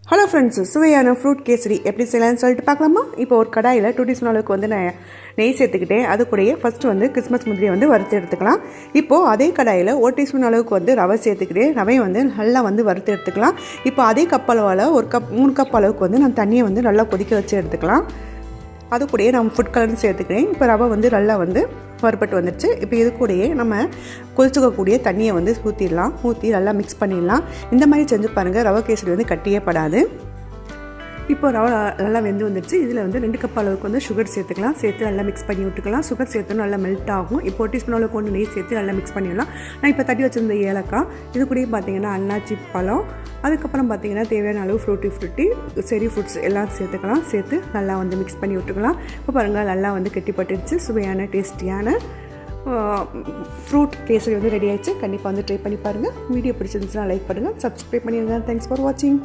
Hello friends, சுவையான fruit kesari எப்படி செய்யலாம்னு சொல்லிட்டு பார்க்கலாமா? இப்போ ஒரு கடாயில் 2 டீஸ்பூன் அளவுக்கு வந்து நான் நெய் சேர்த்துக்கிட்டேன். அது கூடயே ஃபஸ்ட்டு வந்து கிறிஸ்மஸ் முந்திரியை வந்து வறுத்து எடுத்துக்கலாம். இப்போது அதே கடாயில் 1 டீஸ்பூன் அளவுக்கு வந்து ரவை சேர்த்துக்கிட்டே ரவையை வந்து நல்லா வந்து வறுத்து எடுத்துக்கலாம். இப்போ அதே கப் அளவில் 3 கப் அளவுக்கு வந்து நான் தண்ணியை வந்து நல்லா கொதிக்க வச்சு எடுத்துக்கலாம். அது கூடயே நம்ம ஃபுட் கலரும் சேர்த்துக்கிறேன். இப்போ ரவை வந்து நல்லா வந்து வறுபட்டு வந்துடுச்சு. இப்போ இது கூடயே நம்ம கொதிச்சுக்கக்கூடிய தண்ணியை வந்து ஊற்றி நல்லா மிக்ஸ் பண்ணிடலாம். இந்த மாதிரி செஞ்சு பாருங்கள், ரவை கேசரி வந்து கட்டியே படாது. இப்போ ரவை நல்லா வெந்து வந்துடுச்சு. இதில் வந்து 2 கப் அளவுக்கு வந்து சுகர் சேர்த்துக்கலாம். சேர்த்து நல்லா மிக்ஸ் பண்ணி விட்டுக்கலாம். சுகர் சேர்த்து நல்லா மெல்ட் ஆகும். இப்போ 1 டீஸ்பூன் அளவுக்கு ஒன்று நெய் சேர்த்து நல்லா மிக்ஸ் பண்ணிடலாம். நான் இப்போ தட்டி வச்சுருந்த ஏலக்காய், இது கூடயே பார்த்தீங்கன்னா அன்னாச்சி பழம், அதுக்கப்புறம் பார்த்தீங்கன்னா தேவையான அளவு ஃப்ரூட்டி செரி ஃப்ரூட்ஸ் எல்லாம் சேர்த்துக்கலாம். சேர்த்து நல்லா வந்து மிக்ஸ் பண்ணி விட்டுக்கலாம். இப்போ பாருங்கள், நல்லா வந்து கெட்டிப்பட்டுடுச்சு. சுவையான டேஸ்டியான ஃப்ரூட் கேசரி வந்து ரெடி ஆகிடுச்சு. கண்டிப்பாக வந்து ட்ரை பண்ணி பாருங்கள். வீடியோ பிடிச்சிருந்துச்சுன்னா லைக் பண்ணுங்கள், சப்ஸ்கிரைப் பண்ணிடுங்க. தேங்க்ஸ் ஃபார் வாட்சிங்.